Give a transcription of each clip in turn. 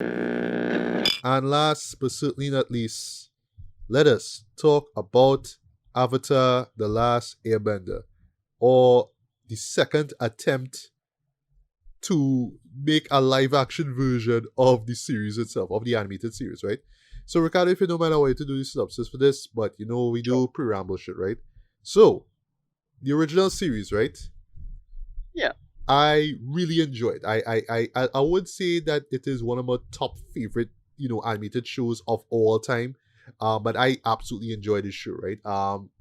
And last but certainly not least, let us talk about Avatar: The Last Airbender, or the second attempt to make a live action version of the series itself, of the animated series, right? So, Ricardo, if you don't mind, I want you to do the synopsis for this, but we Sure. do preamble shit, right? So, the original series, right? Yeah. I really enjoyed. I would say that it is one of my top favorite, animated shows of all time. But I absolutely enjoy this show, right?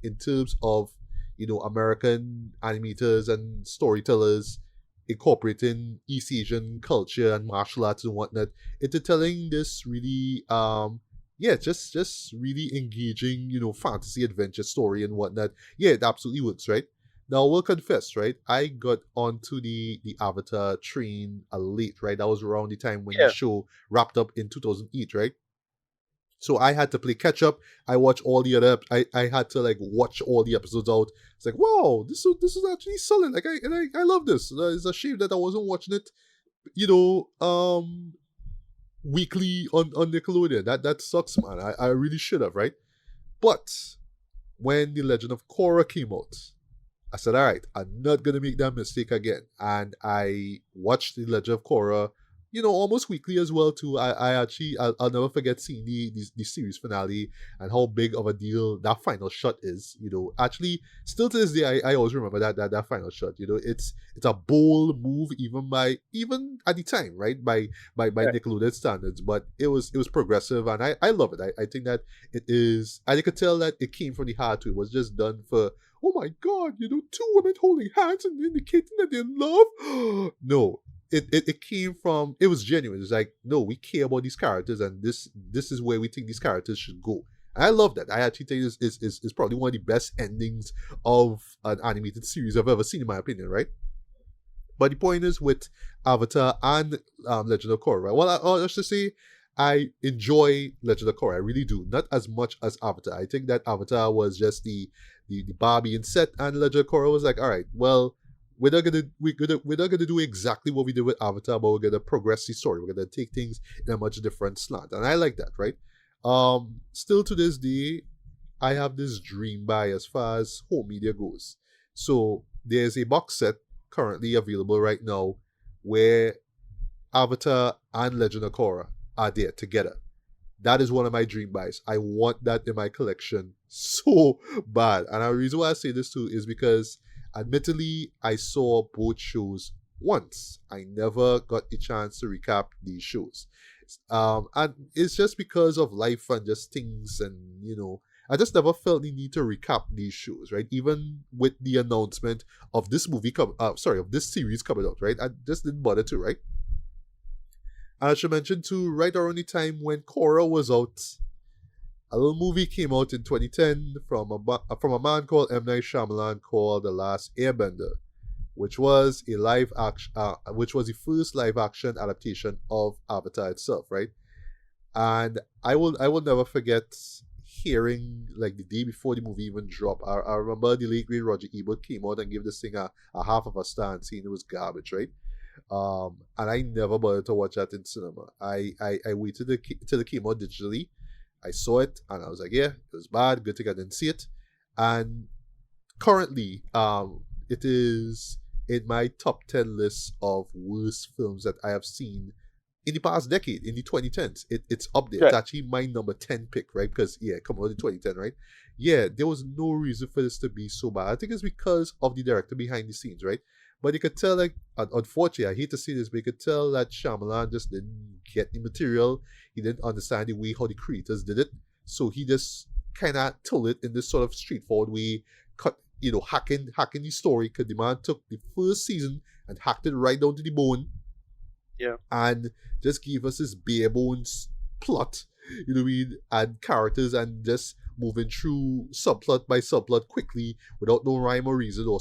In terms of American animators and storytellers incorporating East Asian culture and martial arts and whatnot into telling this really yeah, just really engaging, fantasy adventure story and whatnot. Yeah, it absolutely works, right? Now, we'll confess, right? I got onto the Avatar train a late, right? That was around the time when the Yeah. show wrapped up in 2008, right? So I had to play catch up. I watched all the other. I had to like watch all the episodes out. It's like, wow, this is actually solid. Like I love this. It's a shame that I wasn't watching it, you know, weekly on Nickelodeon. That sucks, man. I really should have, right? But when the Legend of Korra came out, I said, all right, I'm not going to make that mistake again. And I watched The Legend of Korra, almost weekly as well, too. I'll never forget seeing the series finale and how big of a deal that final shot is. Actually, still to this day, I always remember that final shot. It's a bold move, even at the time, right? By Yeah. Nickelodeon standards, but it was progressive, and I love it. I think that it is, and you could tell that it came from the heart too. It was just done for, oh my god, two women holding hands and indicating that they're in love. No, it came from, it was genuine. It's like, no, we care about these characters, and this is where we think these characters should go. And I love that. I actually think this is probably one of the best endings of an animated series I've ever seen, in my opinion, right? But the point is with Avatar and Legend of Korra, right? Well, I should say I enjoy Legend of Korra. I really do. Not as much as Avatar. I think that Avatar was just the Barbie and set, and Legend of Korra was like, all right, well, we're not gonna do exactly what we did with Avatar, but we're gonna progress the story. We're gonna take things in a much different slant, and I like that, right? Still to this day, I have this dream by as far as home media goes. So there's a box set currently available right now where Avatar and Legend of Korra are there together. That is one of my dream buys. I want that in my collection so bad. And the reason why I say this too is because, admittedly, I saw both shows once. I never got the chance to recap these shows. And it's just because of life and just things, and I just never felt the need to recap these shows, right? Even with the announcement of this of this series coming out, right? I just didn't bother to, right? And I should mention too, right around the time when Korra was out, a little movie came out in 2010 from a man called M. Night Shyamalan called The Last Airbender, which was which was the first live action adaptation of Avatar itself, right? And I will never forget hearing, like, the day before the movie even dropped. I remember the late great Roger Ebert came out and gave this thing a half of a star and saying it was garbage, right? And I never bothered to watch that in cinema. I waited till it came out digitally. I saw it and I was like, yeah, it was bad. Good thing I didn't see it. And currently, it is in my top 10 list of worst films that I have seen in the past decade, in the 2010s. It's up there. It's Yeah. actually my number 10 pick, right? Because, yeah, come on, in 2010, right? Yeah, there was no reason for this to be so bad. I think it's because of the director behind the scenes, right? But you could tell, like, unfortunately, I hate to say this, but you could tell that Shyamalan just didn't get the material. He didn't understand the way how the creators did it. So he just kind of told it in this sort of straightforward way, cut, hacking the story, because the man took the first season and hacked it right down to the bone Yeah. and just gave us this bare bones plot, what I mean, and characters, and just moving through subplot by subplot quickly without no rhyme or reason, or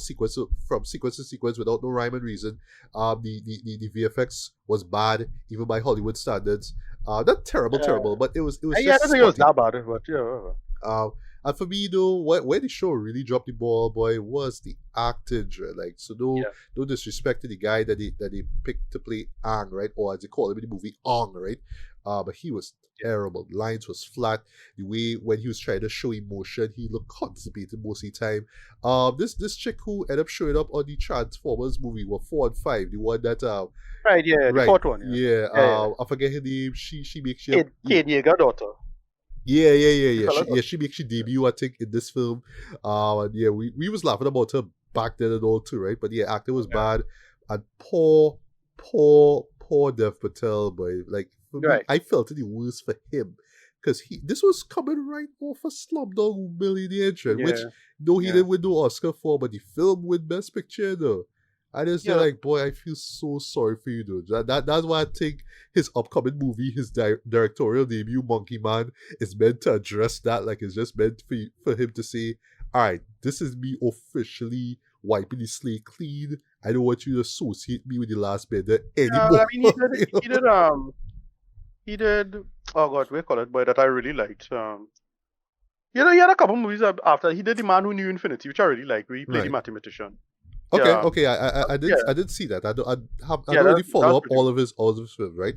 from sequence to sequence without no rhyme and reason. The VFX was bad even by Hollywood standards. Not terrible, Uh, terrible, but it was yeah, I just don't think it was spotty. that bad, but yeah. Uh, And for me though, where the show really dropped the ball, boy, was the acting. Right? Like, so Yeah, no disrespect to the guy that they picked to play Ang, right, or as they call him in the movie, Ong, right? But he was yeah. terrible. Lines was flat. The way when he was trying to show emotion, he looked constipated most of the time. This chick who ended up showing up on the Transformers movie were 4 and 5, the one that Right, yeah, the right, fourth one, yeah. yeah, Yeah, yeah. I forget her name. She makes you, Kid, Kid Yeager daughter. yeah. The Yeah, fella she makes your debut, I think, in this film. And yeah, we was laughing about her back then and all too, right? But yeah, acting was yeah. bad, and poor Dev Patel, boy. Like for me, Right. I felt it the worst for him because this was coming right off a Slumdog Millionaire trend, which Yeah, no, he yeah. didn't win no Oscar for, but the film win Best Picture though. I just feel Yeah. like, boy, I feel so sorry for you, dude. That's why I think his upcoming movie, his directorial debut, Monkey Man, is meant to address that. Like, it's just meant for him to say, all right, this is me officially wiping the slate clean. I don't want you to associate me with the Last Bender Yeah, but I anymore. mean, You know? he did, oh God, we call it, boy, that I really liked. He had a couple movies after. He did The Man Who Knew Infinity, which I really liked, where he played the Right. mathematician. Okay, Yeah, okay. I yeah, didn't see that. I yeah, don't really that follow was up pretty all good. of his films, right?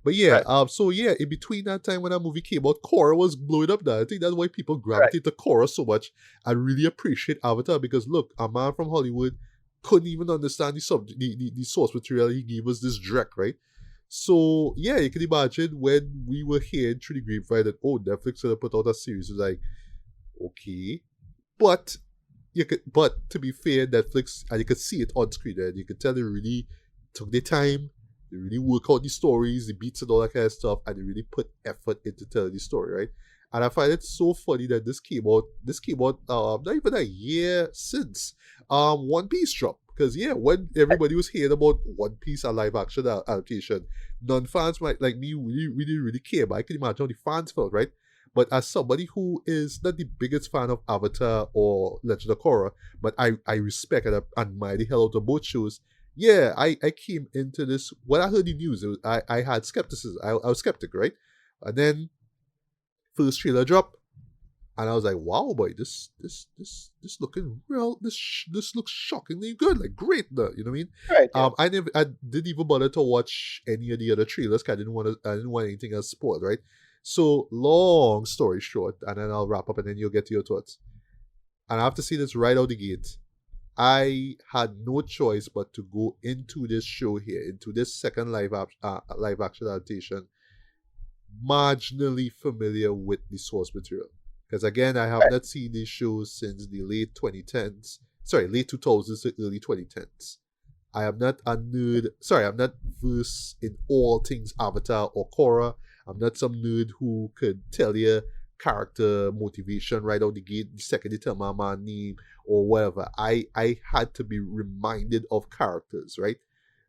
But yeah, Right, so yeah, in between that time when that movie came out, Korra was blowing up there. I think that's why people right, gravitate to Korra so much. I really appreciate Avatar because look, a man from Hollywood couldn't even understand the subject, the source material. He gave us this dreck, right? So yeah, you can imagine when we were hearing through the grapevine that oh, Netflix gonna put out a series. It was like, okay, but but to be fair, Netflix, and you could see it on screen, and you could tell they really took their time, they really work out the stories, the beats and all that kind of stuff, and they really put effort into telling the story, right? And I find it so funny that this came out not even a year since One Piece dropped. Because yeah, when everybody was hearing about One Piece, a live action adaptation, non-fans might like me really care, but I can imagine how the fans felt, right? But as somebody who is not the biggest fan of Avatar or Legend of Korra, but I respect and admire the hell out of both shows, yeah, I came into this, when I heard the news, I had skepticism. I was skeptic, right? And then first trailer drop, and I was like, wow, boy, this looking real, this looks shockingly good, like great, you know what I mean? right, yeah. I didn't even bother to watch any of the other trailers, 'cause I didn't want anything else spoiled, right? So long story short, and then I'll wrap up, and then you'll get to your thoughts. And I have to see this right out the gate. I had no choice but to go into this show here, into this second live action adaptation, marginally familiar with the source material. Because again, I have Right. not seen these shows since the late 2010s. Sorry, late 2000s to early 2010s. I am not a nerd. Sorry, I'm not versed in all things Avatar or Korra. I'm not some nerd who could tell you character motivation right out the gate the second you tell my man name or whatever. I had to be reminded of characters, right?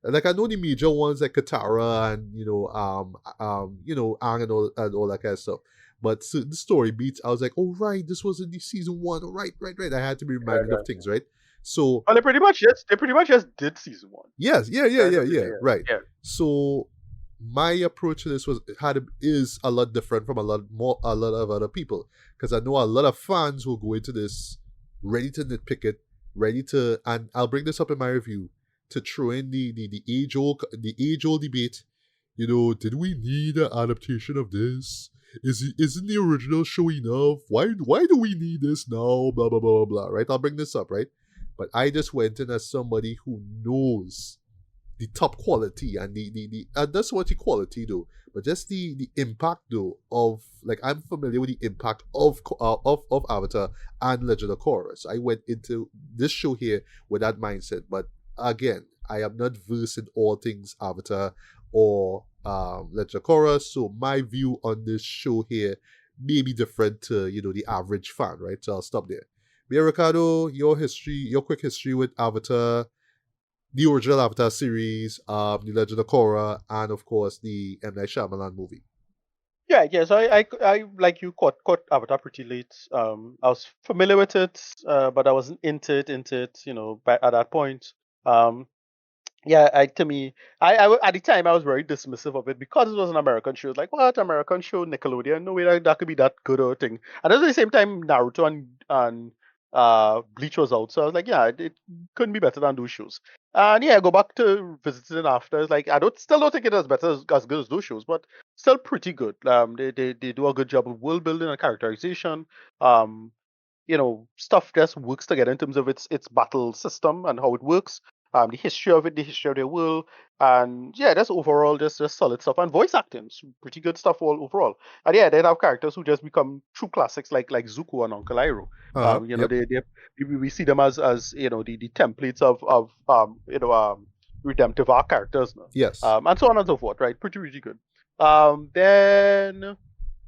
Like I know the major ones like Katara and Aang and all that kind of stuff. But so the story beats, I was like, oh right, this was in the season one. Oh, right. I had to be Right, reminded of right. things, right? So Well, they pretty much just did season one. yes, Kind of, yeah, right. yeah, So my approach to this is a lot different from a lot of other people because I know a lot of fans will go into this ready to nitpick it, ready to, and I'll bring this up in my review to throw in the age old debate. You know, did we need an adaptation of this? Isn't the original show enough? Why do we need this now? Blah blah blah blah blah. Right? I'll bring this up. Right? But I just went in as somebody who knows the top quality and the and that's what the quality though, but just the impact though of like I'm familiar with the impact of Avatar and Legend of Korra. So I went into this show here with that mindset. But again, I am not versed in all things Avatar or Legend of Korra, so my view on this show here may be different to the average fan, right? So I'll stop there. Yeah, Ricardo, your quick history with Avatar, the original Avatar series, The Legend of Korra, and of course the M. Night Shyamalan movie. yeah, yeah. So I like you caught Avatar pretty late. I was familiar with it, but I wasn't into it, at that point. Um, Yeah, to me, at the time I was very dismissive of it because it was an American show. It's like, what American show, Nickelodeon? No way that could be that good or thing. And at the same time, Naruto and Bleach was out, so I was like, yeah, it couldn't be better than those shows. And yeah, I go back to visiting it after. It's like I don't think it is better as good as those shows, but still pretty good. They do a good job of world building and characterization. Um, stuff just works together in terms of its battle system and how it works. The history of it, the history of the world, and yeah, that's overall just solid stuff. And voice acting, pretty good stuff all overall. And yeah, they have characters who just become true classics like Zuko and Uncle Iroh. Uh-huh. Yep. We see them as the templates of redemptive arc characters now. Yes. And so on and so forth. Right, pretty good. Then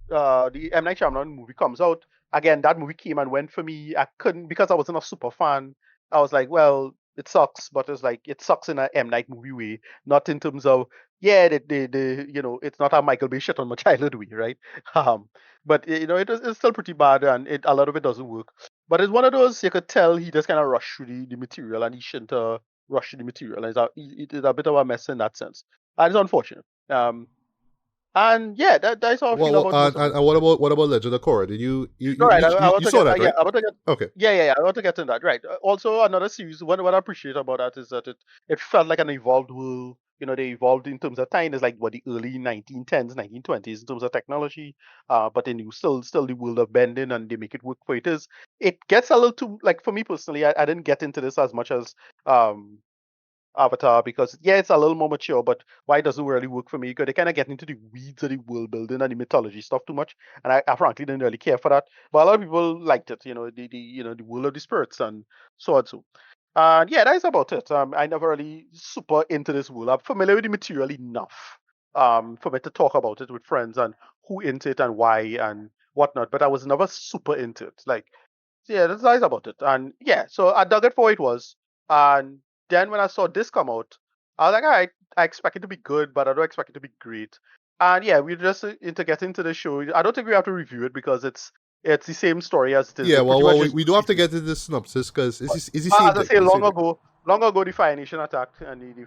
the M Night Shyamalan movie comes out. Again, that movie came and went for me. I couldn't because I wasn't a super fan. I was like, well, it sucks, but it's like it sucks in a M Night movie way, not in terms of yeah, it's not a Michael Bay shit on my childhood way, right? Um, but it's still pretty bad, and a lot of it doesn't work. But it's one of those you could tell he just kind of rushed through the material, and he shouldn't rush through the material. And it is a bit of a mess in that sense, and it's unfortunate. And yeah, that's how I feel Well, about most of it. and what about Legend of Korra? Did All right, I want you to saw get that, yeah, right? I want to get Okay. yeah. I want to get in that. Right. Also, another series. What I appreciate about that is that it felt like an evolved world. They evolved in terms of time. It's like what the early 1910s, 1920s in terms of technology. But then you still the world of bending, and they make it work for it is. It gets a little too like for me personally. I didn't get into this as much as um Avatar because yeah, it's a little more mature, but why it doesn't really work for me because they kind of get into the weeds of the world building and the mythology stuff too much, and I frankly didn't really care for that. But a lot of people liked it, the world of the spirits and so on so. And yeah, that's about it. I never really super into this world. I'm familiar with the material enough for me to talk about it with friends and who into it and why and whatnot, but I was never super into it. Like yeah, that's nice about it. And yeah, so I dug it for what it was. And then when I saw this come out, I was like, all right, I expect it to be good, but I don't expect it to be great. And yeah, we just into get into the show. I don't think we have to review it because it's the same story as it is. Yeah. They Well, pretty much well, just we do do the have same to thing. get into the synopsis because it's the But same as I thing. say, It's the same thing. long ago, the Fire Nation attacked, and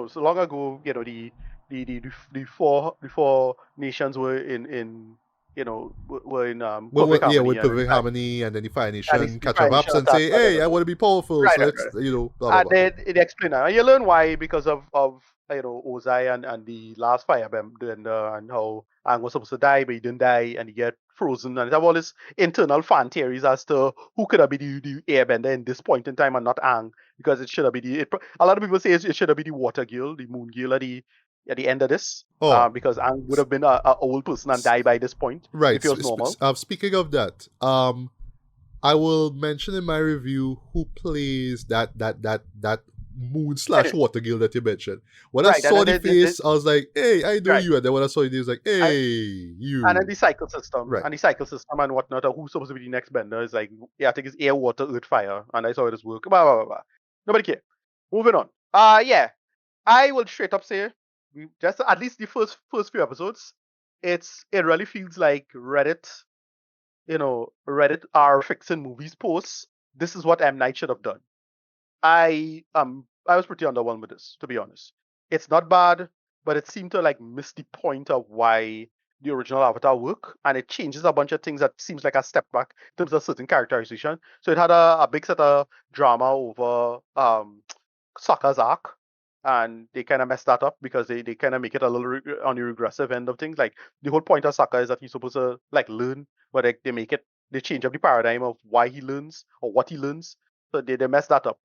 so long ago, the four nations were were in Well, perfect yeah, harmony, with and then perfect harmony, and then the Fire Nation the catch Fire up Nation apps and attacked, say, and then "Hey, I want to be powerful, so right, let's right. blah blah And blah." they explain that. And you learn why because of Ozai and the last firebender and how Aang was supposed to die, but he didn't die, and he get frozen. And they have all this internal fan theories as to who could have been the airbender in this point in time and not Aang, because it should have been a lot of people say it should have been the water girl, the moon girl at the end of this. Oh, Because Aang would have been a old person and s- died by this point right. if he was normal. Speaking of that, I will mention in my review who plays that moon slash Anyway, water girl that you mentioned. When I right, and saw then the face, I was like, "Hey, I know right. you." And then when I saw it, he was like, And "Hey, and then you." Right. the cycle system and whatnot, or who's supposed to be the next bender is like, yeah, I think it's air, water, earth, fire, and I saw it as work. Blah, blah, blah, blah. Nobody care. Moving on. Yeah, I will straight up say, just at least the first few episodes, it really feels like Reddit are fixing movies posts. This is what M Night should have done. I was pretty underwhelmed with this, to be honest. It's not bad, but it seemed to like miss the point of why the original Avatar work, and it changes a bunch of things that seems like a step back in terms of certain characterization. So it had a big set of drama over Sokka's arc, and they kind of messed that up because they kind of make it a little on the regressive end of things. Like the whole point of Sokka is that he's supposed to like learn, but like, they change up the paradigm of why he learns or what he learns. So they messed that up.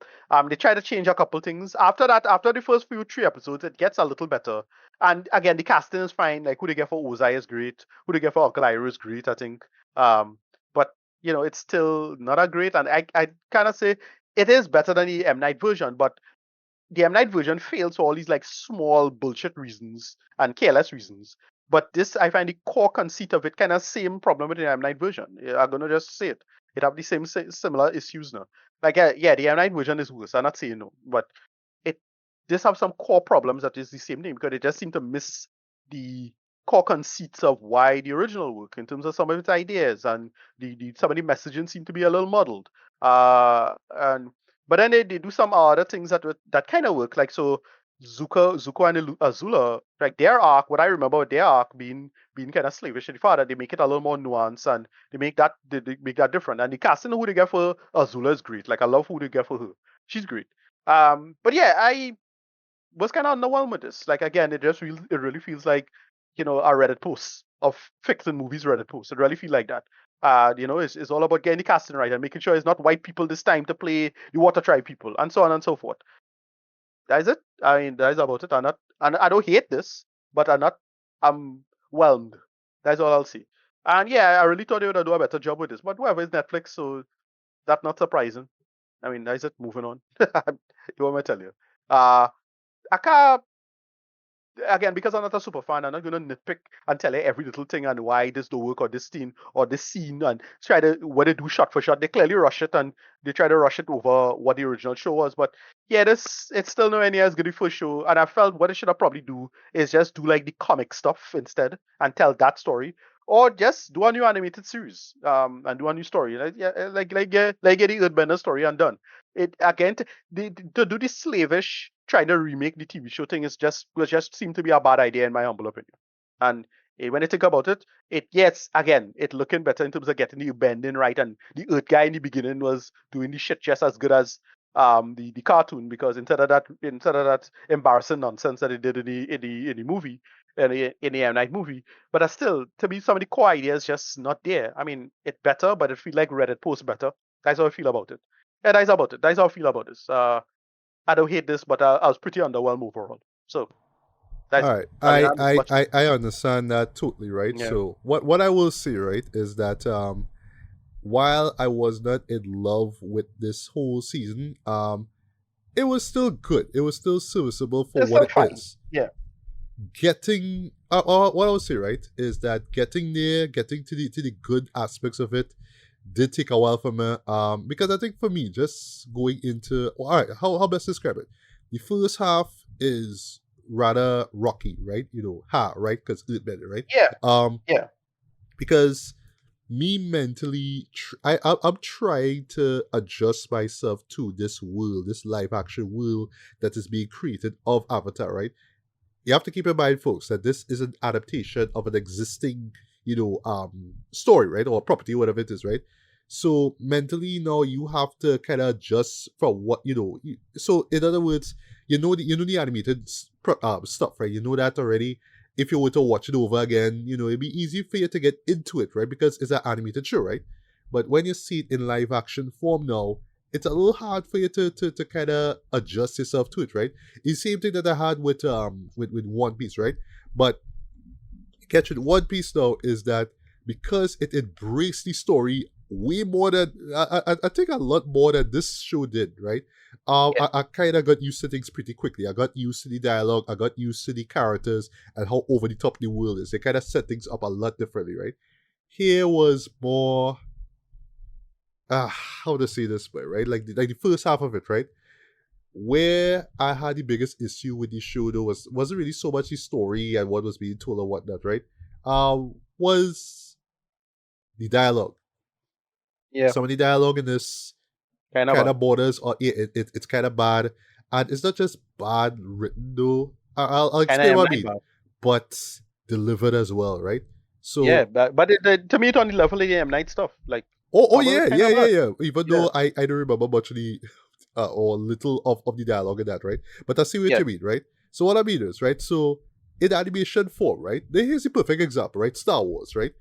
They try to change a couple things. After that, after the first few three episodes, it gets a little better. And again, the casting is fine. Like who they get for Ozai is great. Who they get for Uncle Iroh is great, I think. But it's still not a great. And I kind of say it is better than the M Night version, but the M Night version fails for all these like small bullshit reasons and careless reasons. But this, I find the core conceit of it kind of same problem with the M Night version. Yeah, I'm gonna just say it. It have the same similar issues now. Like yeah, the M Night version is worse. I'm not saying no, but it just have some core problems that is the same thing because it just seem to miss the core conceits of why the original work in terms of some of its ideas and some of the messaging seem to be a little muddled. And But then they do some other things that kind of work. Like so, Zuko and Azula, like their arc. What I remember with their arc being kind of slavish to the father, they make it a little more nuanced and they make that different. And the casting who they get for Azula is great. Like I love who they get for her. She's great. But yeah, I was kind of underwhelmed with this. Like again, it really feels like a Reddit post of fiction movies Reddit post. It really feels like that. It's all about getting the casting right and making sure it's not white people this time to play the water tribe people and so on and so forth. That is it. I mean, that is about it. And I don't hate this, but I'm whelmed. That's all I'll say. And yeah, I really thought they would do a better job with this, but whatever, it's Netflix, so that's not surprising. I mean, that is it. Moving on. You want me to tell you? I can't again, because I'm not a super fan, I'm not going to nitpick and tell you every little thing and why this don't work or this scene and try to what they do shot for shot. They clearly rush it and they try to rush it over what the original show was. But yeah, it's still nowhere near as good as the first show. And I felt what they should have probably do is just do like the comic stuff instead and tell that story. Or just do a new animated series, and do a new story, get the Earthbender story and done. It again to do this slavish trying to remake the TV show thing was just seemed to be a bad idea in my humble opinion. And when I think about it, it looking better in terms of getting the bending right, and the Earth guy in the beginning was doing the shit just as good as the cartoon, because instead of that embarrassing nonsense that he did in the movie in the M Night movie, but still to me some of the core ideas just not there. I mean, it's better, but it feels like Reddit post better. That's how I feel about it. Yeah, that's about it. That's how I feel about this. I don't hate this, but I was pretty underwhelmed overall. So that's All it. right, I mean, I'm much. I understand that totally, right? Yeah. So what I will say, right, is that while I was not in love with this whole season, it was still good. It was still serviceable for It's what still it fine. is. Yeah. Getting what I would say, right, is that getting there, getting to the good aspects of it, did take a while for me. Because I think for me, just going into all right, how best to describe it? The first half is rather rocky, right? Right? Because it's better, right? Yeah. Um, Yeah. because me mentally, I'm trying to adjust myself to this world, this live action world that is being created of Avatar, right? You have to keep in mind, folks, that this is an adaptation of an existing, story, right, or property, whatever it is, right. So mentally, now you have to kind of adjust from what So in other words, the animated stuff, right? You know that already. If you were to watch it over again, it'd be easy for you to get into it, right? Because it's an animated show, right? But when you see it in live action form now, it's a little hard for you to kind of adjust yourself to it, right? It's the same thing that I had with One Piece, right? But catch with One Piece though is that because it embraced the story way more than I think a lot more than this show did, right? Yeah. I kind of got used to things pretty quickly. I got used to the dialogue. I got used to the characters and how over the top the world is. They kind of set things up a lot differently, right? Here was more how to say this way, right? Like the first half of it, right? Where I had the biggest issue with the show though wasn't really so much the story and what was being told or whatnot, right? Was the dialogue. Yeah. Some of the dialogue in this Kind kind of. of borders or it's kind of bad, and it's not just bad written though. I'll Kind of explain M what I Night mean, bad. but delivered as well, right? Yeah, So but to me, it's on the level of the M Night stuff. Like, oh Marvel yeah, kind yeah, of yeah, bad. yeah. Even Yeah. though I don't remember much of the or little of the dialogue in that, right? But I see what Yeah. you mean, right? So what I mean is, right? So in animation form, right? Here's the perfect example, right? Star Wars, right?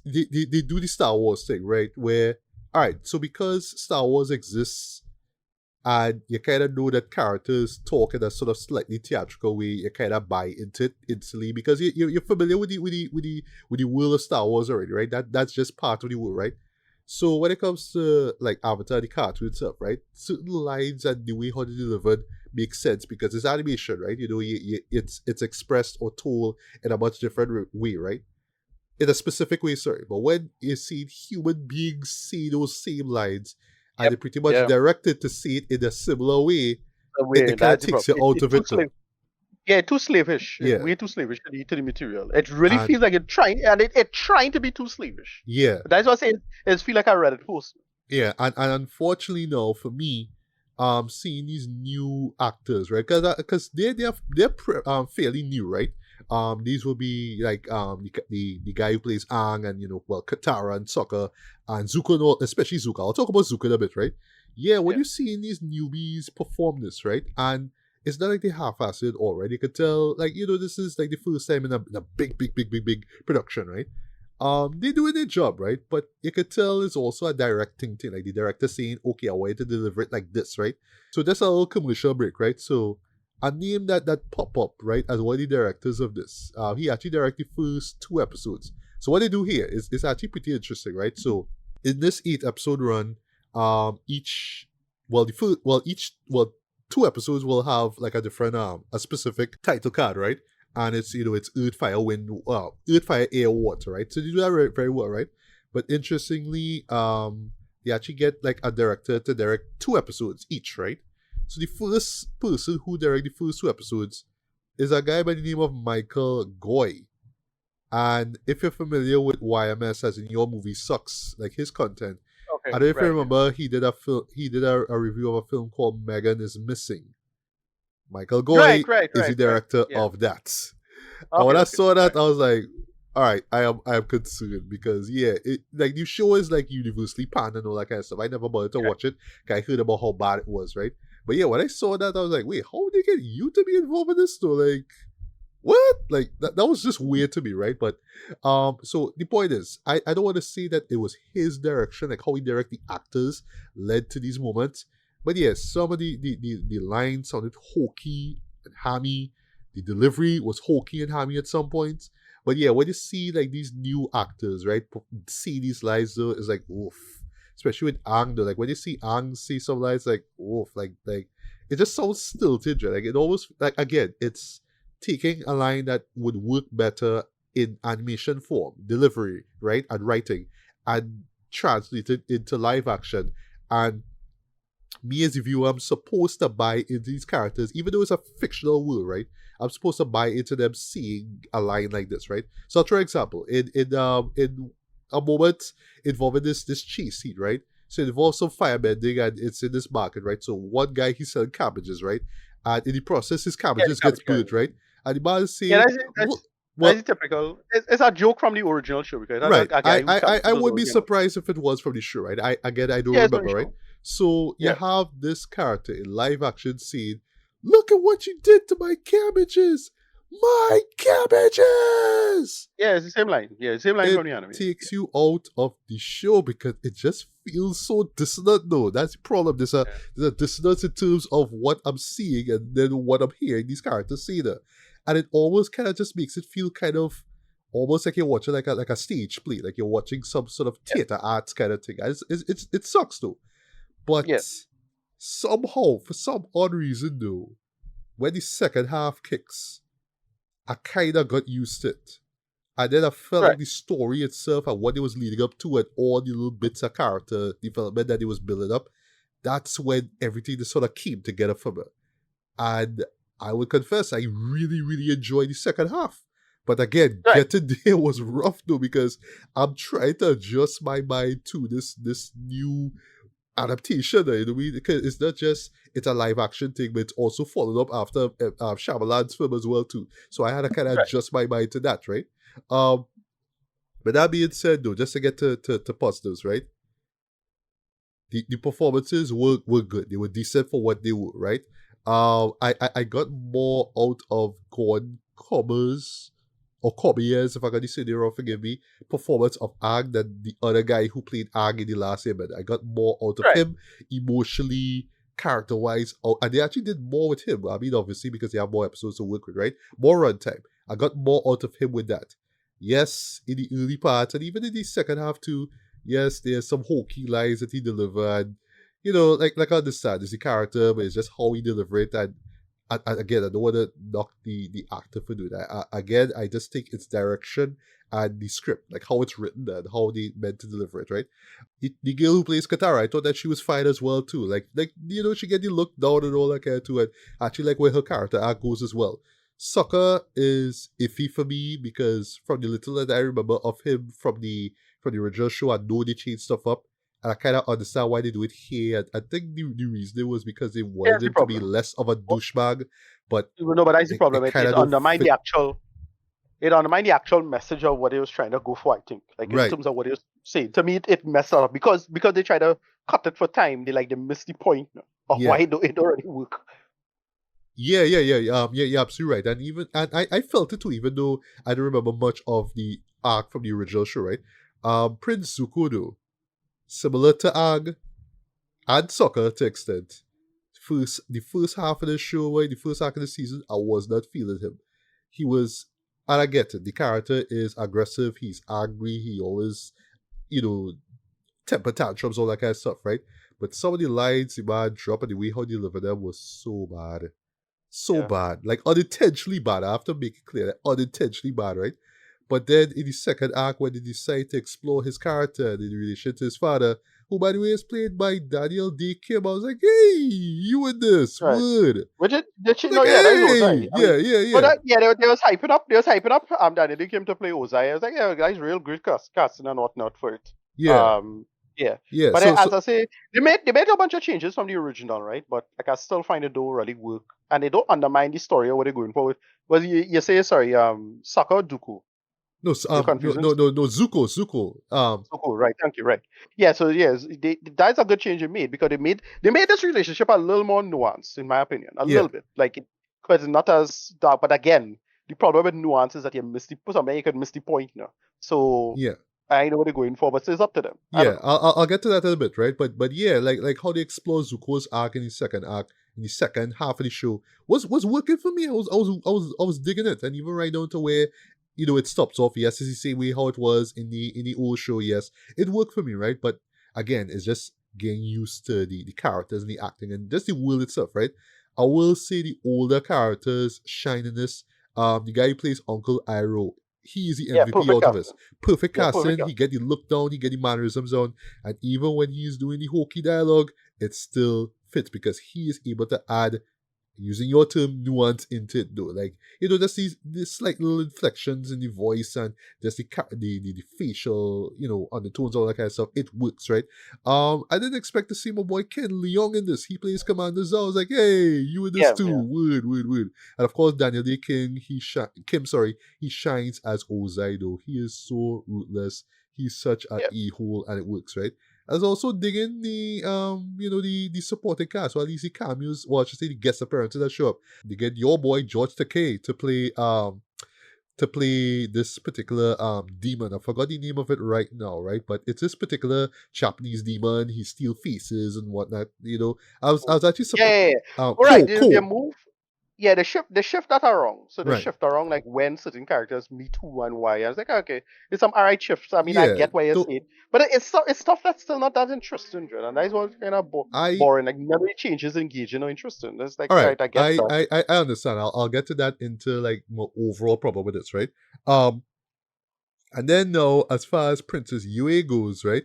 They do the Star Wars thing, right? Where all right, so because Star Wars exists and you kind of know that characters talk in a sort of slightly theatrical way, you kind of buy into it instantly because you're familiar with the world of Star Wars already, right? That's just part of the world, right? So when it comes to like Avatar, the cartoon itself, right? Certain lines and the way how they delivered makes sense because it's animation, right? It's expressed or told in a much different way, right? In a specific way, sorry. But when you see human beings say those same lines and they Yep. pretty much Yeah. directed to say it in a similar way, it kind of That's the takes problem. you out It's of too it slave. though. Yeah, too slavish. It's Yeah. way too slavish to the material. It really And feels like it trying to be too slavish. yeah. That's what I say. It feel like I read it post. Yeah. And unfortunately now for me, seeing these new actors, right? Because they're fairly new, right? These will be like the guy who plays Ang, and Katara and Sokka and Zuko, especially Zuko. I'll talk about Zuko in a bit, right? Yeah, when Yeah. you're seeing these newbies perform this, right? And it's not like they half-assed it already. You could tell, like, this is like the first time in a big production, right? They're doing their job, right? But you could tell it's also a directing thing, like the director saying, okay, I want you to deliver it like this, right? So that's a little commercial break, right? So a name that pop up, right, as one of the directors of this. He actually directed the first 2 episodes. So what they do here is actually pretty interesting, right? So in this 8 episode run, each well the first well each well 2 episodes will have like a different a specific title card, right? And it's earth, fire, wind, earth, fire, air, water, right? So they do that very well, right? But interestingly, they actually get like a director to direct 2 episodes each, right? So the first person who directed the first 2 episodes is a guy by the name of Michael Goy. And if you're familiar with YMS, as in Your Movie Sucks, like his content, I Okay. don't know if you Right. remember, he did a review of a film called Megan is Missing. Michael Goy Right. is the Right. director Yeah. of that. And Okay. when I Okay. saw that, Right. I was like, all right, I am concerned because like the show is like universally panned and all that kind of stuff. I never bothered to Okay. watch it. 'Cause I heard about how bad it was, right? But yeah, when I saw that, I was like, wait, how did they get you to be involved in this though? Like, what? Like that was just weird to me, right? But so the point is, I don't want to say that it was his direction, like how he direct the actors led to these moments. But yes, some of the lines sounded hokey and hammy. The delivery was hokey and hammy at some points. But yeah, when you see like these new actors, right, see these lines though, it's like oof. Especially with Ang though, like when you see Ang see some lines, like oof, like it just sounds stilted, right? Like it almost like again, it's taking a line that would work better in animation form, delivery, right, and writing, and translate it into live action. And me as a viewer, I'm supposed to buy into these characters, even though it's a fictional world, right? I'm supposed to buy into them seeing a line like this, right? So, for example, in a moment involving this cheese scene, right? So it involves some firebending and it's in this market, right? So one guy he's selling cabbages, right? And in the process, his Yeah. The cabbages gets cabbage guy. burnt, right? And the man is Yeah. saying, "What? That's Well, typical. It's a joke from the original show because right. a guy whose I cabbages would was be surprised if it was from the show, right? I don't Yeah, it's from remember, the right? show. So you Yeah. have this character in live action scene. Look at what you did to my cabbages! My cabbages! Yeah, it's the same line. Yeah, same line It from the anime. takes you out of the show because it just feels so dissonant. No, that's the problem. Yeah. There's a dissonance in terms of what I'm seeing and then what I'm hearing these characters say there. And it almost kind of just makes it feel kind of almost like you're watching like a stage play, like you're watching some sort of theater arts kind of thing. And it sucks though. But Yeah. somehow, for some odd reason though, when the second half kicks, I kind of got used to it. And then I felt Right. like the story itself and what it was leading up to and all the little bits of character development that it was building up, that's when everything just sort of came together for me. And I would confess, I really, really enjoyed the second half. But again, Right. getting there was rough though because I'm trying to adjust my mind to this new adaptation. You know what I mean? Because it's not just it's a live action thing, but it's also followed up after Shyamalan's film as well too. So I had to kind of Right. adjust my mind to that, right? But that being said, though, just to get to positives, right? The performances were good. They were decent for what they were, right? I got more out of Gordon Commer's or Commier's, if I got to say they wrong, forgive me, performance of Ang than the other guy who played Ang in the Last Airbender. I got more out of Right. him emotionally, character wise, and they actually did more with him. I mean, obviously because they have more episodes to work with, right? More runtime. I got more out of him with that. Yes, in the early parts and even in the second half too. Yes, there's some hokey lines that he delivered. Like I understand, it's the character, but it's just how he delivered it. And again, I don't want to knock the actor for doing that. Again, I just think it's direction and the script, like how it's written and how they meant to deliver it, right? The girl who plays Katara, I thought that she was fine as well too. Like she get the look down and all that kind of too, and actually like where her character arc goes as well. Sokka is iffy for me because from the little that I remember of him from the original show, I know they changed stuff up. And I kind of understand why they do it here. I think the reason it was because they Here's wanted the him to be problem. less of a douchebag, but No, but that's the problem. it kind It of don't undermined the fit. actual. It undermined the actual message of what he was trying to go for. I think, like in Right. terms of what he was saying. To me, it messed up because they try to cut it for time. They missed the point of Yeah. why it don't already work. Yeah. You're absolutely right. I felt it too, even though I don't remember much of the arc from the original show, right? Prince Zuko though, similar to Ag and Soccer to extent. The first half of the show, right, the first half of the season, I was not feeling him. He was, and I get it. The character is aggressive. He's angry. He always, you know, temper tantrums, all that kind of stuff, right? But some of the lines the man dropped and the way how he delivered them was so bad. So Yeah. bad. Like unintentionally bad. I have to make it clear that unintentionally bad, right? But then in the second act, when they decide to explore his character and the relation to his father, who by the way is played by Daniel D. Kim, I was like, hey, you in this, Right. would. Which it did I she was no, like, yeah, that is Ozai. hey, I mean, but yeah. yeah, they was hyping up. They was hyping up. Daniel came to play Ozai. I was like, yeah, guys, real great casting and whatnot for it. Yeah. Yeah. Yeah. But So as I say, they made a bunch of changes from the original, right? But like I still find it don't really work, and they don't undermine the story or what they're going for. Was you say sorry? Saka or Dooku? no You're no confusing. no no no Zuko. So cool, right? Thank you. Right. Yeah. So yes, that's a good change they made because they made this relationship a little more nuanced, in my opinion, a Yeah. little bit. Like because it's not as dark. But again, the problem with nuance is that you miss the something you could miss the point, So Yeah. I know what they're going for, but it's up to them. I don't Yeah, know. I'll get to that in a bit, right? But yeah, like how they explore Zuko's arc in the second arc, in the second half of the show was working for me. I was digging it, and even right down to where it stops off. Yes, it's the same way how it was in the old show. Yes, it worked for me, right? But again, it's just getting used to the characters and the acting and just the world itself, right? I will say the older characters shine in this. The guy who plays Uncle Iroh, he is the Yeah, MVP perfect out of this. casting. Perfect Yeah, perfect casting. He casting. get the look down, he get the mannerisms down, and even when he's doing the hokey dialogue, it still fits because he is able to add, using your term, nuance into it though. Like, just these slight little inflections in the voice and just the facial, undertones, all that kind of stuff. It works, right? I didn't expect to see my boy Ken Leong in this. He plays Commander Zhao. I was like, hey, you in this Yeah, too. yeah, Word. And of course, Daniel Day he shines as Ozai though. He is so ruthless. He's such an yeah, e-hole and it works, right? I was also digging the supporting cast, or at least the cameos, or I should say the guest appearances that show up. They get your boy George Takei to play this particular demon. I forgot the name of it right now, right? But it's this particular Japanese demon. He steals faces and whatnot. I was actually yeah, surprised. yeah, yeah. All right, they Ko. move. Yeah, the shift that are wrong. So the Right. shift are wrong, like when certain characters meet who and why. I was like, okay, it's some alright shifts. I mean, I Yeah. get why you're So saying, but it's stuff that's still not that interesting, Jordan. And that's what kind of I boring. Like none of the changes engaging or interesting. It's like, all right. alright, I get I that. I I I understand. I'll get to that into like more overall problem with this, right? Um, and then now as far as Princess Yue goes, right?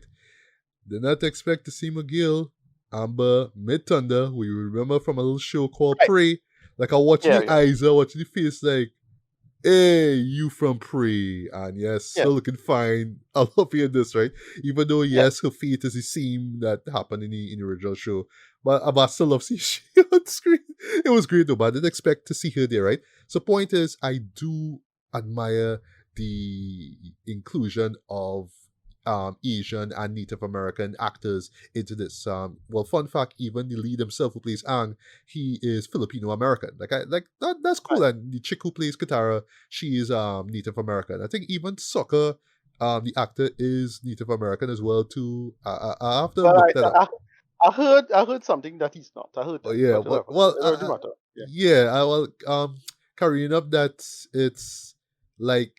Did not expect to see McGill, Amber, Mid Thunder, who you remember from a little show called Right. Prey. Like I watching Yeah, the yeah, eyes, I watching the face, like, hey, you from Prey. And yes, yeah, still looking fine. I love hearing this, right? Even though, yeah. yes, her fate is the same that happened in the original show. But I still love seeing she on screen. It was great though, but I didn't expect to see her there, right? So point is, I do admire the inclusion of Asian and Native American actors into this. Well, fun fact: even the lead himself, who plays Ang, he is Filipino American. That's cool. Right. And the chick who plays Katara, she is Native American. I think even Sokka, the actor is Native American as well too. I have to Well, look that up. I heard something that he's not. I heard Oh that, yeah, but well, whatever. well It doesn't matter. Yeah. yeah, carrying up that it's like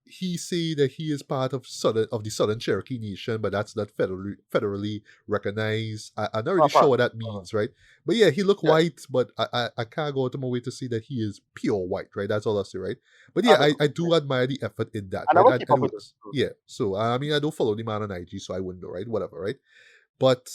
he say that he is part of the Southern Cherokee Nation, but that's not federally recognized. I'm not really sure what Apparently. that means, right? But yeah, he look Yeah. white, but I can't go out of my way to see that he is pure white, right? That's all I say, right? But I yeah, don't know. I Yeah. do admire the effort in that, And I right? will And, keep and up it with it. works. Yeah. So I mean, I don't follow the man on IG, so I wouldn't know, right? Whatever, right? But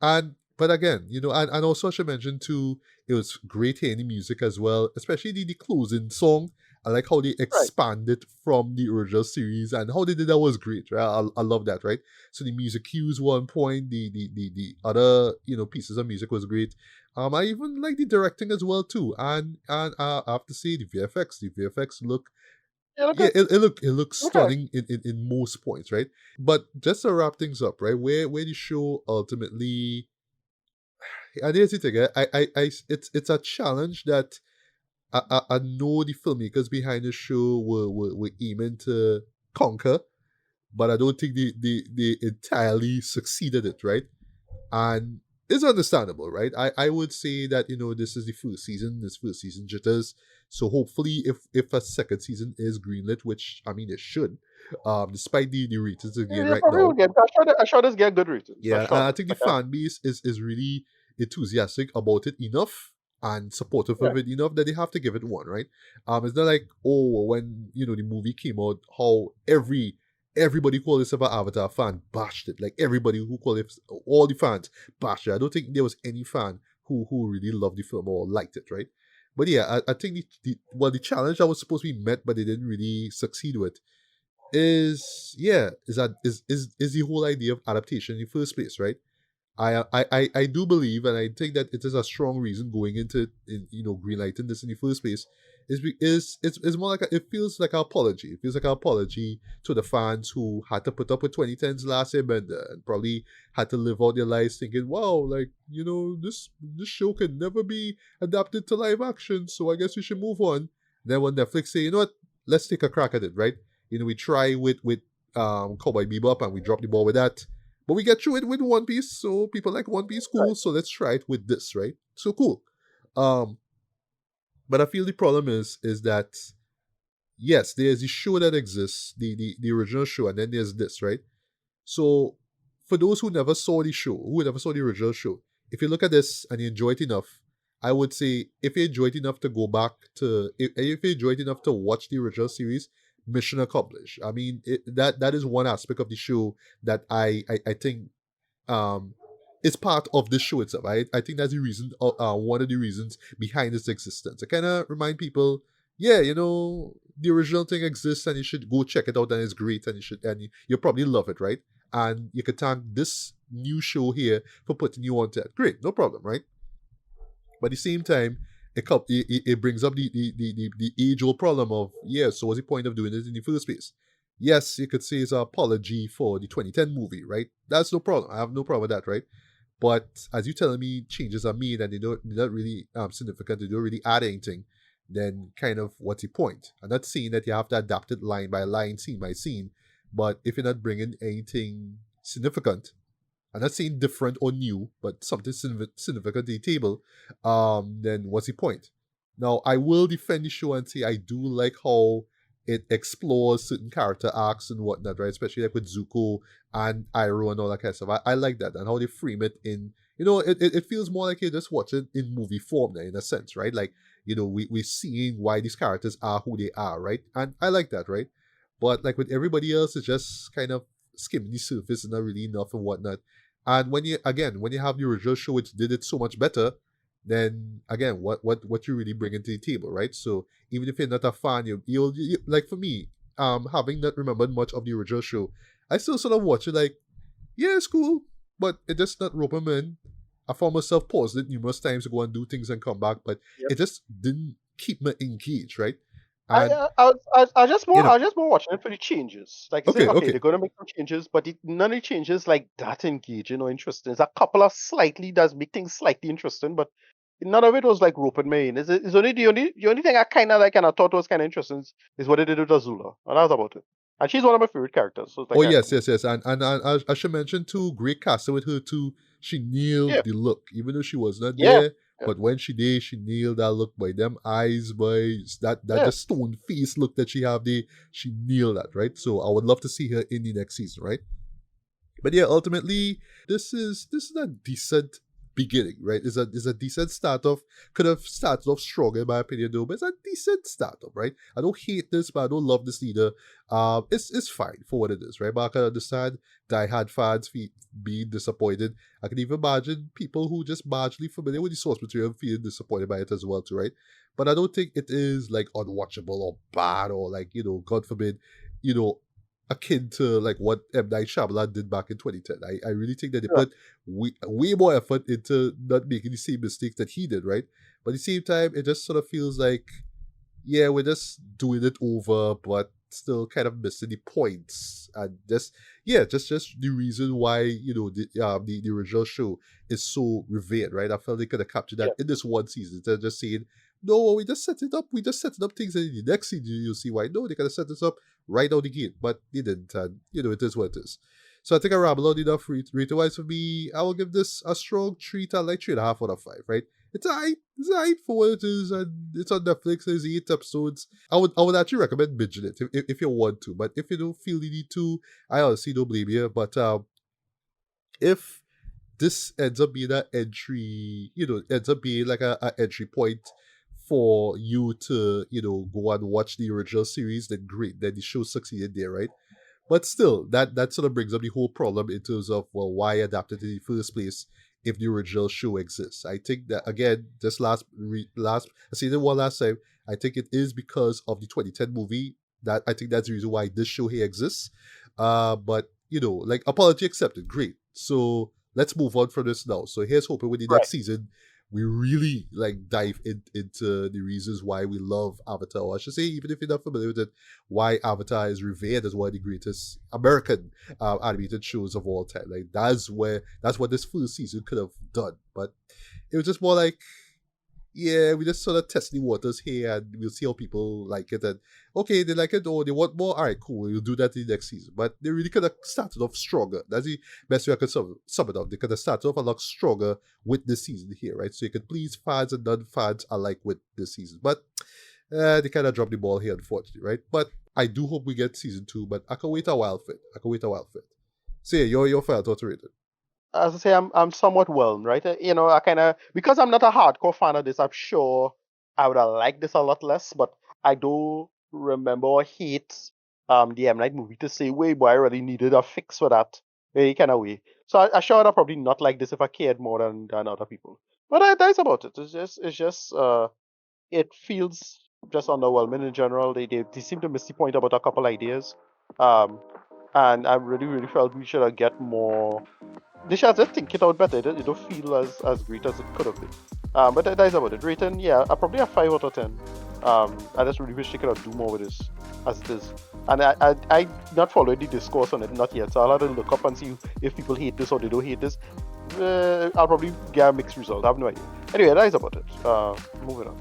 but again, and also I should mention too, it was great hearing the music as well, especially the closing song. I like how they Right. expanded from the original series, and how they did that was great, right? I love that, right? So the music cues were on point, the other, pieces of music was great. I even like the directing as well too, and I have to say the VFX look, Yeah, look yeah, good. it looks Look good. stunning in most points, right? But just to wrap things up, right, where the show ultimately, and here's the thing, it's a challenge that I know the filmmakers behind the show were aiming to conquer, but I don't think they entirely succeeded it, right? And it's understandable, right? I would say that this is the first season jitters. So hopefully, if a second season is greenlit, which I mean it should, despite the ratings Yeah, again yeah, right probably will now, get. I'm sure this get good ratings. I'm yeah, sure and of I it. think the Like, I, fan base is really enthusiastic about it enough and supportive yeah, of it enough that they have to give it one, right? It's not like, oh, when the movie came out, how everybody who called themselves an Avatar fan bashed it. Like everybody who called it, all the fans bashed it. I don't think there was any fan who really loved the film or liked it, right? But yeah, I think the challenge that was supposed to be met, but they didn't really succeed with, is the whole idea of adaptation in the first place, right? I do believe, and I think that it is a strong reason going into greenlighting this in the first place. It's more like it feels like an apology. It feels like an apology to the fans who had to put up with 2010's Last Airbender and probably had to live out their lives thinking, wow, like this show can never be adapted to live action, so I guess we should move on. Then when Netflix say, you know what, let's take a crack at it, right? We try with Cowboy Bebop and we drop the ball with that, but we get through it with One Piece, so people like One Piece, right. cool. So let's try it with this, right? So cool. Um, but I feel the problem is that yes, there's the show that exists, the original show, and then there's this, right? So for those who never saw the show, who never saw the original show, if you look at this and you enjoy it enough, I would say if you enjoy it enough to go back to, if you enjoy it enough to watch the original series, mission accomplished. I mean, that is one aspect of the show that I think um it's part of the show itself. I think that's the reason, one of the reasons behind its existence. I kind of remind people, yeah, the original thing exists and you should go check it out and it's great and you'll probably love it, right? And you can thank this new show here for putting you on that. Great, no problem, right? But at the same time, it brings up the age old problem of, yeah, so what's the point of doing it in the first place? Yes, you could say it's an apology for the 2010 movie, right? That's no problem. I have no problem with that, right? But as you telling me, changes are made and they're not really significant, they don't really add anything, then kind of what's the point? I'm not saying that you have to adapt it line by line, scene by scene, but if you're not bringing anything significant, I'm not saying different or new, but something significant to the table, then what's the point? Now, I will defend the show and say I do like how it explores certain character arcs and whatnot, right? Especially like with Zuko and Iroh and all that kind of stuff. I like that and how they frame it in, it feels more like you're just watching in movie form there, in a sense, right? Like, we're seeing why these characters are who they are, right? And I like that, right? But like with everybody else, it's just kind of skimming the surface and not really enough and whatnot. And when you have the original show which did it so much better, then again, what you really bring into the table, right? So even if you're not a fan, you like for me, having not remembered much of the original show, I still sort of watch it like, yeah, it's cool, but it just not rope 'em in. I found myself paused it numerous times to go and do things and come back, but Yep. it just didn't keep me engaged, right? I, And I just you more know, I just more watching it for the changes. Like you say, okay, okay, okay, they're gonna make some changes, but none of the changes like that engaging or interesting. There's a couple of slightly does make things slightly interesting, but none of it was like roping me in. It's only the only thing I kind of like and I thought was kind of interesting is what they did with Azula, and that was about it. And she's one of my favorite characters, so it's oh like, yes, cool. yes, yes, and I should mention too, great casting with her too. She Yeah, nailed the look, even though she was not yeah, there. yeah, But when she did, she nailed that look by them eyes, by that yeah. just stone face look that she have there. She nailed that, right? So I would love to see her in the next season, right? But yeah, ultimately, this is a decent. beginning, right? It's a decent start off. Could have started off stronger in my opinion though, but it's a decent start up, right? I don't hate this, but I don't love this either. It's fine for what it is, right? But I can understand diehard fans being disappointed. I can even imagine people who just marginally familiar with the source material feeling disappointed by it as well too, right? But I don't think it is like unwatchable or bad or like, God forbid, you know, akin to like what M. Night Shyamalan did back in 2010. I really think that they Yeah. put way more effort into not making the same mistakes that he did, right? But at the same time, it just sort of feels like, yeah, we're just doing it over, but still kind of missing the points. And just the reason why, the original show is so revered, right? I felt they could have captured Yeah. that in this one season. Instead of just saying, no, we just set it up. We just setting up things, and in the next season you'll see why. No, they could have set this up right out the gate, but they didn't. And it is what it is. So I think I rambled on enough. Rating-wise for me, I will give this a strong 3 to like 3.5 out of 5. Right? It's alright for what it is, and it's on Netflix. There's 8 episodes. I would actually recommend binging it if you want to, but if you don't feel you need to, I honestly don't blame you. But if this ends up being an entry, ends up being like a entry point for you to, go and watch the original series, then great. Then the show succeeded there, right? But still, that sort of brings up the whole problem in terms of, well, why adapt it in the first place if the original show exists. I think that again, this last I seen it one last time. I think it is because of the 2010 movie. That I think that's the reason why this show here exists. But like apology accepted, great. So let's move on from this now. So here's hoping with the Right. next season we really like dive into the reasons why we love Avatar. Or I should say, even if you're not familiar with it, why Avatar is revered as one of the greatest American animated shows of all time. Like that's what this full season could have done. But it was just more like, yeah, we just sort of test the waters here and we'll see how people like it. And okay, they like it or they want more. All right, cool. We'll do that in the next season. But they really could have started off stronger. That's the best way I could sum it up. They could have started off a lot stronger with this season here, right? So you could please fans and non-fans alike with this season. But they kind of dropped the ball here, unfortunately, right? But I do hope we get season 2. But I can wait a while for it. So yeah, your final thoughts are rated. As I say, I'm somewhat whelmed, right? I kind of, because I'm not a hardcore fan of this. I'm sure I would have liked this a lot less, but I do remember or hate the M Night movie to say, "Wait, boy, I really needed a fix for that." Very kind of way. So I sure would have probably not like this if I cared more than other people. But that's about it. It's just it feels just underwhelming in general. They seem to miss the point about a couple ideas. Um, and I really really felt we should have get more. They should just think it out better. It don't feel as great as it could have been. But that is about it. Rating, yeah, I probably a 5 out of 10. I just really wish they could have do more with this as it is. And I not following the discourse on it, not yet. So I'll have to look up and see if people hate this or they don't hate this. I'll probably get a mixed result. I have no idea. Anyway, that is about it. Moving on.